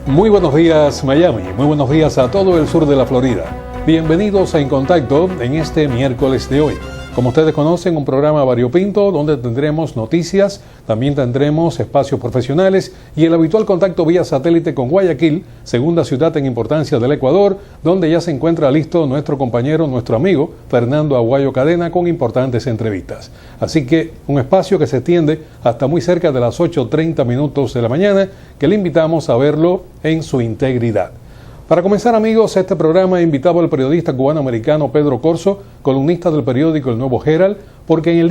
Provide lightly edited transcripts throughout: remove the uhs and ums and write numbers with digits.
Muy buenos días Miami, muy buenos días a todo el sur de la Florida. Bienvenidos a En Contacto en este miércoles de hoy. Como ustedes conocen, un programa variopinto donde tendremos noticias, también tendremos espacios profesionales y el habitual contacto vía satélite con Guayaquil, segunda ciudad en importancia del Ecuador, donde ya se encuentra listo nuestro compañero, nuestro amigo Fernando Aguayo Cadena con importantes entrevistas. Así que un espacio que se extiende hasta muy cerca de las 8:30 minutos de la mañana, que le invitamos a verlo en su integridad. Para comenzar, amigos, este programa invitaba al periodista cubano-americano Pedro Corso, columnista del periódico El Nuevo Herald, porque en el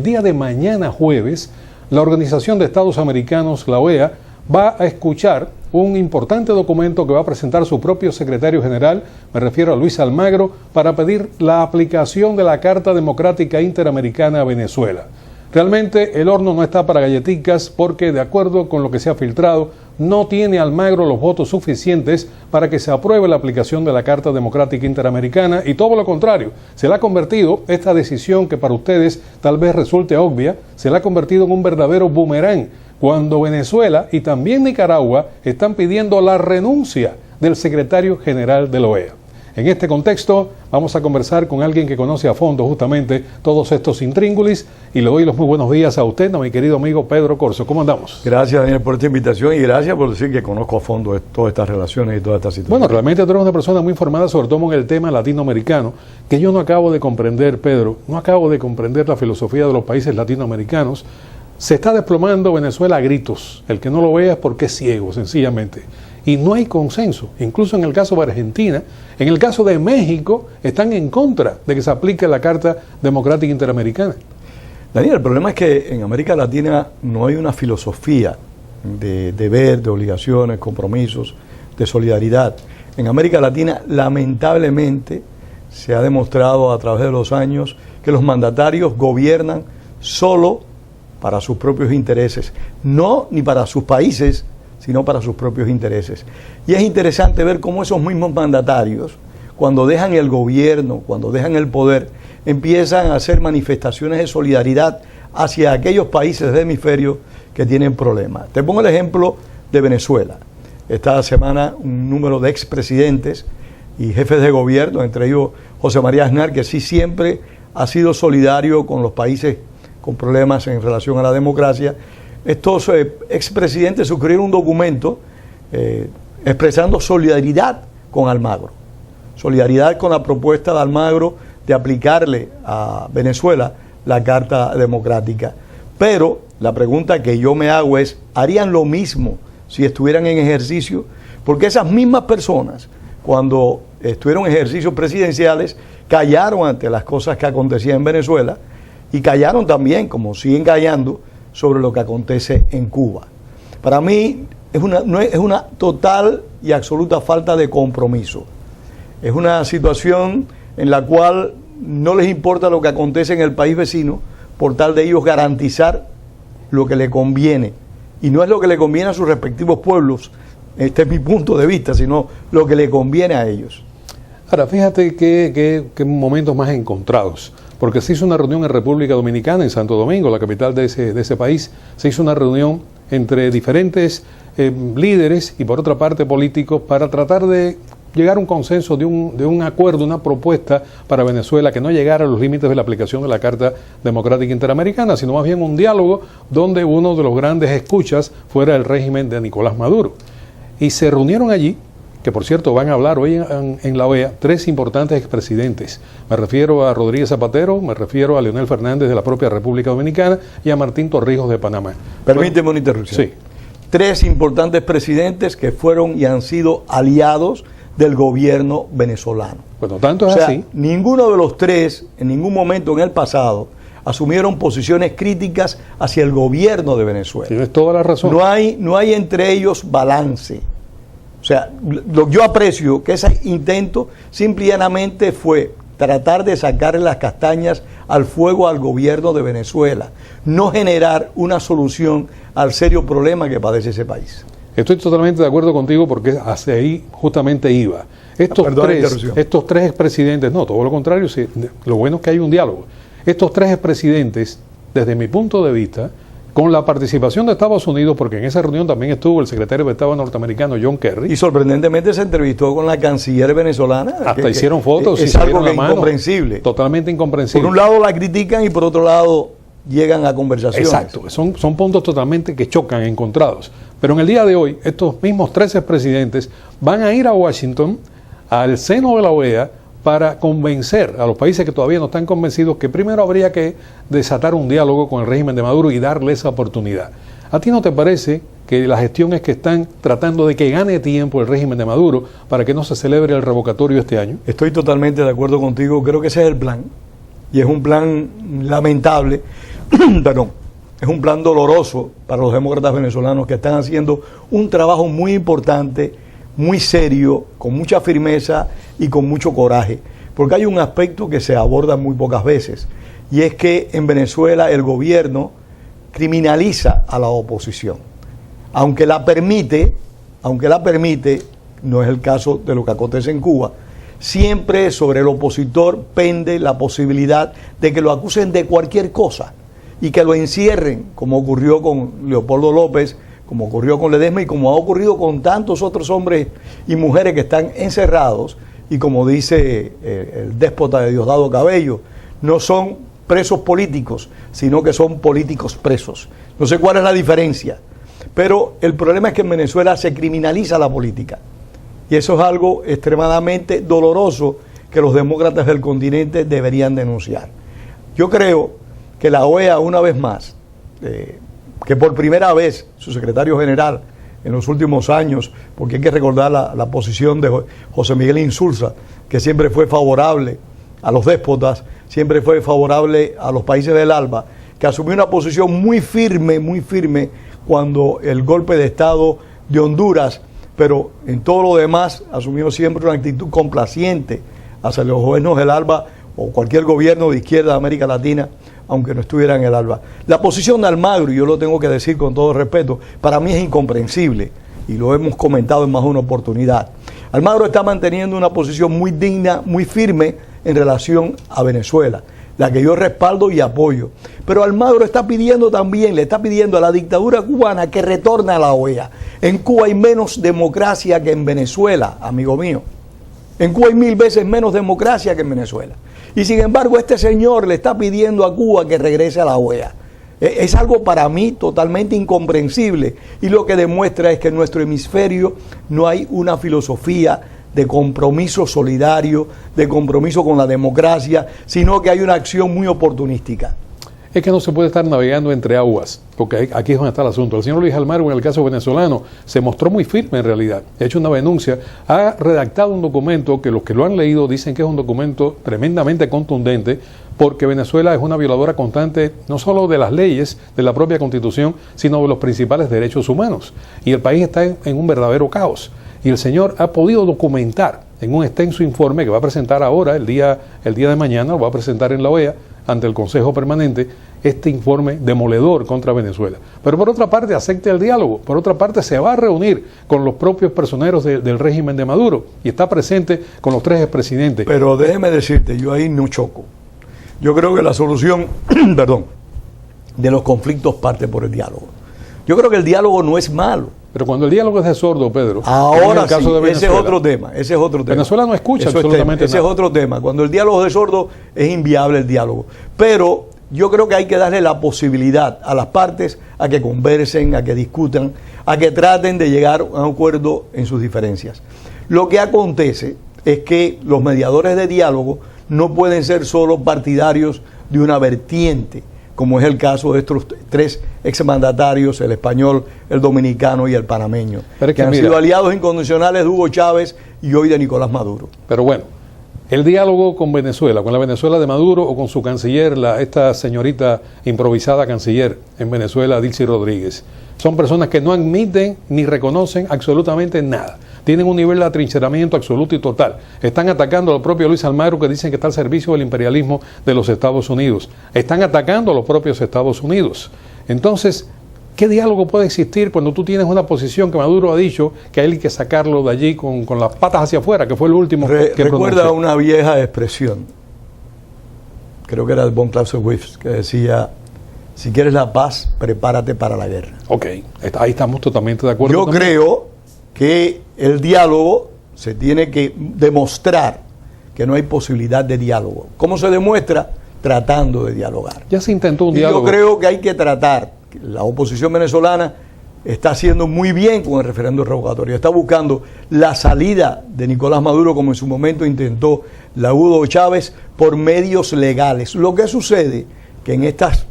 día de mañana jueves, la Organización de Estados Americanos, la OEA, va a escuchar un importante documento que va a presentar su propio secretario general, me refiero a Luis Almagro, para pedir la aplicación de la Carta Democrática Interamericana a Venezuela. Realmente el horno no está para galletitas porque, de acuerdo con lo que se ha filtrado, no tiene Almagro los votos suficientes para que se apruebe la aplicación de la Carta Democrática Interamericana y todo lo contrario, se la ha convertido, esta decisión que para ustedes tal vez resulte obvia, se la ha convertido en un verdadero boomerang cuando Venezuela y también Nicaragua están pidiendo la renuncia del secretario general de la OEA. En este contexto, vamos a conversar con alguien que conoce a fondo justamente todos estos intríngulis y le doy los muy buenos días a usted, mi querido amigo Pedro Corso. ¿Cómo andamos? Gracias, Daniel, por esta invitación y gracias por decir que conozco a fondo todas estas relaciones y todas estas situaciones. Bueno, realmente tú eres una persona muy informada, sobre todo en el tema latinoamericano, que yo no acabo de comprender, Pedro, no acabo de comprender la filosofía de los países latinoamericanos. Se está desplomando Venezuela a gritos. El que no lo vea es porque es ciego, sencillamente. Y no hay consenso. Incluso en el caso de Argentina, en el caso de México, están en contra de que se aplique la Carta Democrática Interamericana. Daniel, el problema es que en América Latina no hay una filosofía de deber, de obligaciones, compromisos, de solidaridad. En América Latina, lamentablemente, se ha demostrado a través de los años que los mandatarios gobiernan solo para sus propios intereses, no ni para sus países, sino para sus propios intereses. Y es interesante ver cómo esos mismos mandatarios, cuando dejan el gobierno, cuando dejan el poder, empiezan a hacer manifestaciones de solidaridad hacia aquellos países del hemisferio que tienen problemas. Te pongo el ejemplo de Venezuela. Esta semana un número de expresidentes y jefes de gobierno, entre ellos José María Aznar, que sí siempre ha sido solidario con los países con problemas en relación a la democracia. Estos expresidentes suscribieron un documento expresando solidaridad con Almagro, solidaridad con la propuesta de Almagro de aplicarle a Venezuela la Carta Democrática. Pero la pregunta que yo me hago es, ¿harían lo mismo si estuvieran en ejercicio? Porque esas mismas personas, cuando estuvieron en ejercicios presidenciales, callaron ante las cosas que acontecían en Venezuela y callaron también, como siguen callando, sobre lo que acontece en Cuba. Para mí es una total y absoluta falta de compromiso. Es una situación en la cual no les importa lo que acontece en el país vecino por tal de ellos garantizar lo que le conviene. Y no es lo que le conviene a sus respectivos pueblos, este es mi punto de vista, sino lo que le conviene a ellos. Ahora, fíjate que momentos más encontrados. Porque se hizo una reunión en República Dominicana, en Santo Domingo, la capital de ese país. Se hizo una reunión entre diferentes líderes y por otra parte políticos para tratar de llegar a un consenso de un acuerdo, una propuesta para Venezuela que no llegara a los límites de la aplicación de la Carta Democrática Interamericana, sino más bien un diálogo donde uno de los grandes escuchas fuera el régimen de Nicolás Maduro. Y se reunieron allí, que por cierto van a hablar hoy en la OEA, 3 importantes expresidentes. Me refiero a Rodríguez Zapatero, me refiero a Leonel Fernández de la propia República Dominicana y a Martín Torrijos de Panamá. Permíteme una interrupción. Sí. 3 importantes presidentes que fueron y han sido aliados del gobierno venezolano. Bueno, tanto es así. Ninguno de los 3, en ningún momento en el pasado, asumieron posiciones críticas hacia el gobierno de Venezuela. Tienes toda la razón. No hay entre ellos balance. O sea, yo aprecio que ese intento simplemente fue tratar de sacarle las castañas al fuego al gobierno de Venezuela, no generar una solución al serio problema que padece ese país. Estoy totalmente de acuerdo contigo porque hacia ahí justamente iba. Estos tres expresidentes, no, todo lo contrario, sí, lo bueno es que hay un diálogo. Estos 3 expresidentes, desde mi punto de vista, con la participación de Estados Unidos, porque en esa reunión también estuvo el secretario de Estado norteamericano John Kerry. Y sorprendentemente se entrevistó con la canciller venezolana. Hasta hicieron fotos. Es algo que es incomprensible. Totalmente incomprensible. Por un lado la critican y por otro lado llegan a conversaciones. Exacto, son puntos totalmente que chocan, encontrados. Pero en el día de hoy, estos mismos 13 presidentes van a ir a Washington, al seno de la OEA, para convencer a los países que todavía no están convencidos que primero habría que desatar un diálogo con el régimen de Maduro y darle esa oportunidad. ¿A ti no te parece que la gestión es que están tratando de que gane tiempo el régimen de Maduro para que no se celebre el revocatorio este año? Estoy totalmente de acuerdo contigo, creo que ese es el plan. Y es un plan lamentable, perdón, es un plan doloroso para los demócratas venezolanos que están haciendo un trabajo muy importante, muy serio, con mucha firmeza y con mucho coraje, porque hay un aspecto que se aborda muy pocas veces, y es que en Venezuela el gobierno criminaliza a la oposición, aunque la permite, no es el caso de lo que acontece en Cuba. Siempre sobre el opositor pende la posibilidad de que lo acusen de cualquier cosa y que lo encierren, como ocurrió con Leopoldo López, como ocurrió con Ledesma y como ha ocurrido con tantos otros hombres y mujeres que están encerrados y como dice el déspota de Diosdado Cabello, no son presos políticos, sino que son políticos presos. No sé cuál es la diferencia, pero el problema es que en Venezuela se criminaliza la política y eso es algo extremadamente doloroso que los demócratas del continente deberían denunciar. Yo creo que la OEA, una vez más, que por primera vez su secretario general en los últimos años, porque hay que recordar la posición de José Miguel Insulza, que siempre fue favorable a los déspotas, siempre fue favorable a los países del ALBA, que asumió una posición muy firme cuando el golpe de Estado de Honduras, pero en todo lo demás asumió siempre una actitud complaciente hacia los gobiernos del ALBA o cualquier gobierno de izquierda de América Latina, aunque no estuviera en el ALBA. La posición de Almagro, y yo lo tengo que decir con todo respeto, para mí es incomprensible, y lo hemos comentado en más de una oportunidad. Almagro está manteniendo una posición muy digna, muy firme en relación a Venezuela, la que yo respaldo y apoyo. Pero Almagro está pidiendo también, le está pidiendo a la dictadura cubana que retorne a la OEA. En Cuba hay menos democracia que en Venezuela, amigo mío. En Cuba hay 1000 veces menos democracia que en Venezuela. Y sin embargo, este señor le está pidiendo a Cuba que regrese a la OEA. Es algo para mí totalmente incomprensible. Y lo que demuestra es que en nuestro hemisferio no hay una filosofía de compromiso solidario, de compromiso con la democracia, sino que hay una acción muy oportunística. Es que no se puede estar navegando entre aguas, porque aquí es donde está el asunto. El señor Luis Almagro, en el caso venezolano, se mostró muy firme en realidad. Ha hecho una denuncia, ha redactado un documento que los que lo han leído dicen que es un documento tremendamente contundente, porque Venezuela es una violadora constante no solo de las leyes, de la propia Constitución, sino de los principales derechos humanos. Y el país está en un verdadero caos. Y el señor ha podido documentar en un extenso informe que va a presentar ahora, el día de mañana, lo va a presentar en la OEA, ante el Consejo Permanente, este informe demoledor contra Venezuela. Pero por otra parte acepta el diálogo, por otra parte se va a reunir con los propios personeros del régimen de Maduro y está presente con los 3 expresidentes. Pero déjeme decirte, yo ahí no choco. Yo creo que la solución, perdón, de los conflictos parte por el diálogo. Yo creo que el diálogo no es malo. Pero cuando el diálogo es de sordo, Pedro, ahora el caso de Venezuela, ese es otro tema. Venezuela no escucha absolutamente nada. Ese es otro tema. Cuando el diálogo es de sordo, es inviable el diálogo. Pero yo creo que hay que darle la posibilidad a las partes a que conversen, a que discutan, a que traten de llegar a un acuerdo en sus diferencias. Lo que acontece es que los mediadores de diálogo no pueden ser solo partidarios de una vertiente, como es el caso de estos 3 exmandatarios, el español, el dominicano y el panameño, que han sido aliados incondicionales de Hugo Chávez y hoy de Nicolás Maduro. Pero bueno, el diálogo con Venezuela, con la Venezuela de Maduro o con su canciller, esta señorita improvisada canciller en Venezuela, Dilcy Rodríguez, son personas que no admiten ni reconocen absolutamente nada. Tienen un nivel de atrincheramiento absoluto y total. Están atacando al propio Luis Almagro, que dicen que está al servicio del imperialismo de los Estados Unidos. Están atacando a los propios Estados Unidos. Entonces, ¿qué diálogo puede existir cuando tú tienes una posición que Maduro ha dicho que hay que sacarlo de allí con las patas hacia afuera, que fue el último que recuerda una vieja expresión, creo que era de von Clausewitz, que decía, si quieres la paz, prepárate para la guerra. Ok, ahí estamos totalmente de acuerdo. Yo creo que el diálogo se tiene que demostrar que no hay posibilidad de diálogo. ¿Cómo se demuestra? Tratando de dialogar. Ya se intentó un diálogo. Yo creo que hay que tratar. La oposición venezolana está haciendo muy bien con el referendo revocatorio. Está buscando la salida de Nicolás Maduro, como en su momento intentó la Hugo Chávez, por medios legales. Lo que sucede que en estas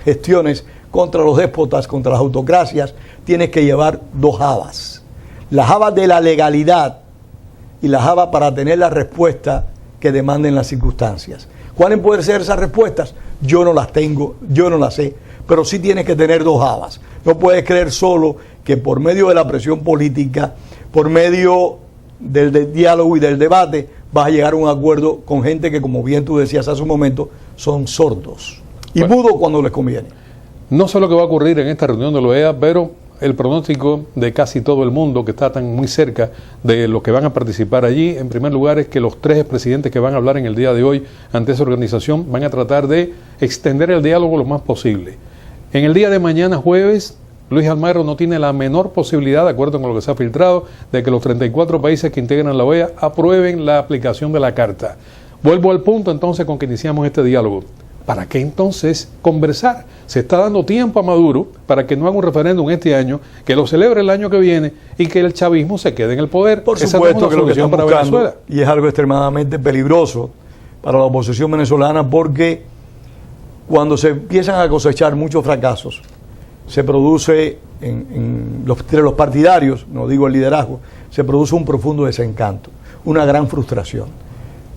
gestiones contra los déspotas, contra las autocracias, tienes que llevar dos habas. Las habas de la legalidad y las habas para tener la respuesta que demanden las circunstancias. ¿Cuáles pueden ser esas respuestas? Yo no las tengo, yo no las sé, pero sí tienes que tener dos habas. No puedes creer solo que por medio de la presión política, por medio del diálogo y del debate, vas a llegar a un acuerdo con gente que, como bien tú decías hace un momento, son sordos y mudos cuando les conviene. No sé lo que va a ocurrir en esta reunión de la OEA, pero el pronóstico de casi todo el mundo que está tan muy cerca de los que van a participar allí, en primer lugar, es que los tres presidentes que van a hablar en el día de hoy ante esa organización van a tratar de extender el diálogo lo más posible. En el día de mañana, jueves, Luis Almagro no tiene la menor posibilidad, de acuerdo con lo que se ha filtrado, de que los 34 países que integran la OEA aprueben la aplicación de la carta. Vuelvo al punto entonces con que iniciamos este diálogo. ¿Para qué entonces conversar? Se está dando tiempo a Maduro para que no haga un referéndum este año, que lo celebre el año que viene y que el chavismo se quede en el poder. Por supuesto que lo que están buscando, y es algo extremadamente peligroso para la oposición venezolana, porque cuando se empiezan a cosechar muchos fracasos, se produce entre los partidarios, no digo el liderazgo, se produce un profundo desencanto, una gran frustración.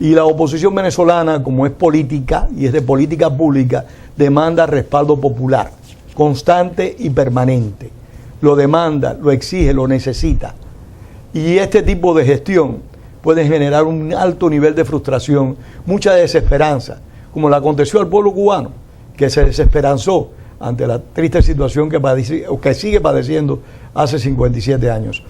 Y la oposición venezolana, como es política y es de política pública, demanda respaldo popular, constante y permanente. Lo demanda, lo exige, lo necesita. Y este tipo de gestión puede generar un alto nivel de frustración, mucha desesperanza, como le aconteció al pueblo cubano, que se desesperanzó ante la triste situación que sigue padeciendo hace 57 años.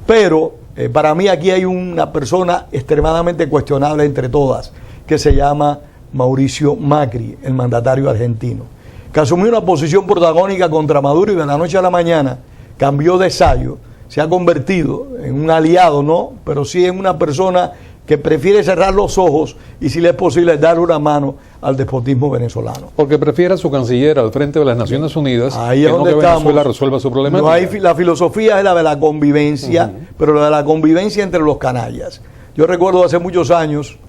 Pero para mí aquí hay una persona extremadamente cuestionable entre todas, que se llama Mauricio Macri, el mandatario argentino, que asumió una posición protagónica contra Maduro y de la noche a la mañana cambió de sayo, se ha convertido en un aliado, no, pero sí en una persona que prefiere cerrar los ojos y, si le es posible, dar una mano al despotismo venezolano. Porque prefiere a su canciller al frente de las Naciones Unidas, ahí que es donde no que Venezuela resuelva su problema. No hay, la filosofía es la de la convivencia, pero la de la convivencia entre los canallas. Yo recuerdo hace muchos años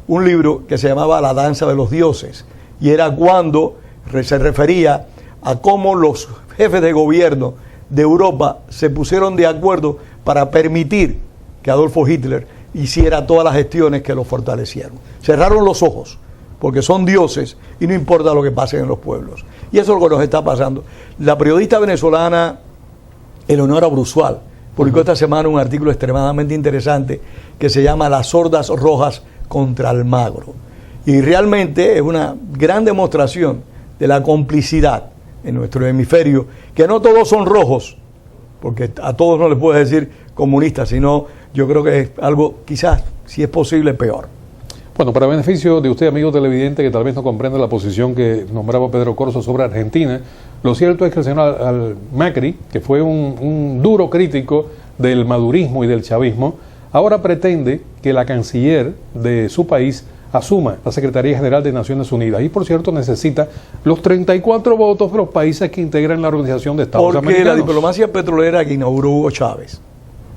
un libro que se llamaba La danza de los dioses, y era cuando se refería a cómo los jefes de gobierno de Europa se pusieron de acuerdo para permitir que Adolfo Hitler hiciera todas las gestiones que lo fortalecieron. Cerraron los ojos, porque son dioses y no importa lo que pase en los pueblos. Y eso es lo que nos está pasando. La periodista venezolana Eleonora Brusual publicó esta semana un artículo extremadamente interesante que se llama Las sordas rojas contra Almagro. Y realmente es una gran demostración de la complicidad en nuestro hemisferio, que no todos son rojos, porque a todos no les puedes decir comunistas, sino yo creo que es algo quizás, si es posible, peor. Bueno, para beneficio de usted, amigo televidente, que tal vez no comprende la posición que nombraba Pedro Corso sobre Argentina, lo cierto es que el señor Macri, que fue un duro crítico del madurismo y del chavismo, ahora pretende que la canciller de su país asuma la Secretaría General de Naciones Unidas. Y, por cierto, necesita los 34 votos de los países que integran la Organización de Estados Americanos. Porque la diplomacia petrolera que inauguró Hugo Chávez,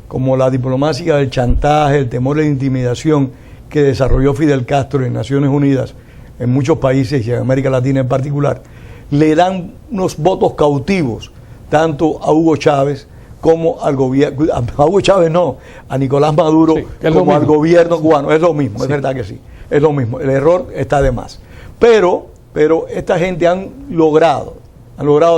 como la diplomacia del chantaje, el temor y la intimidación que desarrolló Fidel Castro en Naciones Unidas, en muchos países y en América Latina en particular, le dan unos votos cautivos tanto a Hugo Chávez como al gobierno, a Hugo Chávez no, a Nicolás Maduro, sí, como al gobierno cubano. Es lo mismo, sí. Es verdad que sí, es lo mismo, el error está de más. Pero esta gente han logrado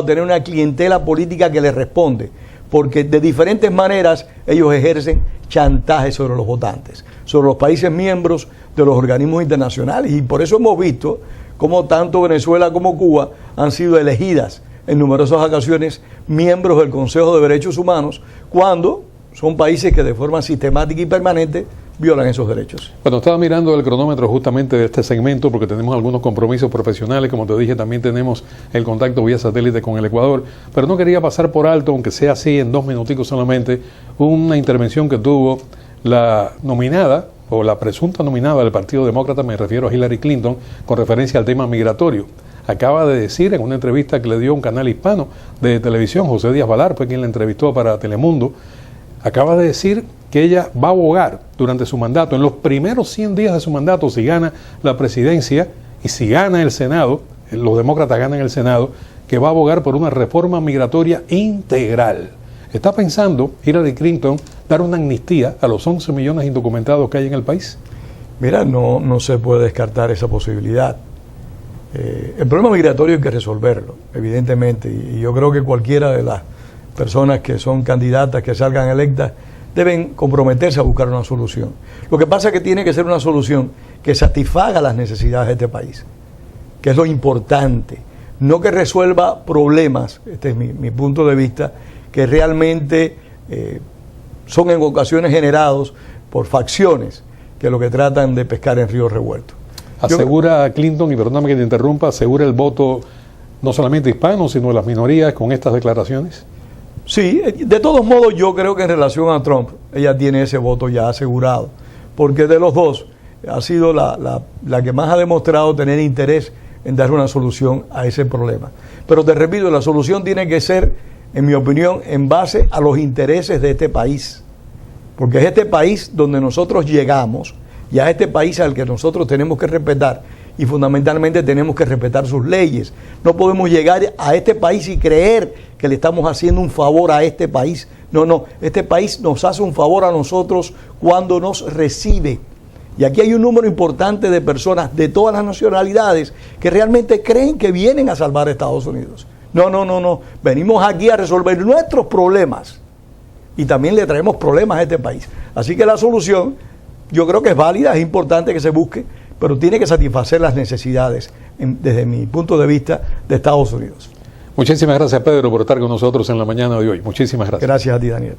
tener una clientela política que les responde, porque de diferentes maneras ellos ejercen chantaje sobre los votantes, sobre los países miembros de los organismos internacionales, y por eso hemos visto cómo tanto Venezuela como Cuba han sido elegidas en numerosas ocasiones miembros del Consejo de Derechos Humanos, cuando son países que de forma sistemática y permanente violan esos derechos. Bueno, estaba mirando el cronómetro justamente de este segmento porque tenemos algunos compromisos profesionales, como te dije, también tenemos el contacto vía satélite con el Ecuador, pero no quería pasar por alto, aunque sea así en 2 minuticos solamente, una intervención que tuvo la nominada o la presunta nominada del Partido Demócrata, me refiero a Hillary Clinton, con referencia al tema migratorio. Acaba de decir en una entrevista que le dio un canal hispano de televisión, José Díaz Valar fue quien la entrevistó para Telemundo, acaba de decir que ella va a abogar durante su mandato, en los primeros 100 días de su mandato, si gana la presidencia y si gana el Senado, los demócratas ganan el Senado, que va a abogar por una reforma migratoria integral. ¿Está pensando Hillary Clinton dar una amnistía a los 11 millones indocumentados que hay en el país? Mira, no se puede descartar esa posibilidad. El problema migratorio hay que resolverlo, evidentemente, y yo creo que cualquiera de las personas que son candidatas, que salgan electas, deben comprometerse a buscar una solución. Lo que pasa es que tiene que ser una solución que satisfaga las necesidades de este país, que es lo importante, no que resuelva problemas, este es mi punto de vista, que realmente son en ocasiones generados por facciones que lo que tratan de pescar en ríos revueltos. Asegura Clinton, y perdóname que te interrumpa, asegura el voto no solamente hispano, sino de las minorías con estas declaraciones. Sí, de todos modos yo creo que en relación a Trump, ella tiene ese voto ya asegurado, porque de los dos ha sido la que más ha demostrado tener interés en dar una solución a ese problema. Pero te repito, la solución tiene que ser, en mi opinión, en base a los intereses de este país, porque es este país donde nosotros llegamos, y a este país al que nosotros tenemos que respetar, y fundamentalmente tenemos que respetar sus leyes. No podemos llegar a este país y creer que le estamos haciendo un favor a este país. No, este país nos hace un favor a nosotros cuando nos recibe. Y aquí hay un número importante de personas de todas las nacionalidades que realmente creen que vienen a salvar a Estados Unidos. No. Venimos aquí a resolver nuestros problemas y también le traemos problemas a este país. Así que la solución, yo creo que es válida, es importante que se busque, pero tiene que satisfacer las necesidades, desde mi punto de vista, de Estados Unidos. Muchísimas gracias, Pedro, por estar con nosotros en la mañana de hoy. Muchísimas gracias. Gracias a ti, Daniel.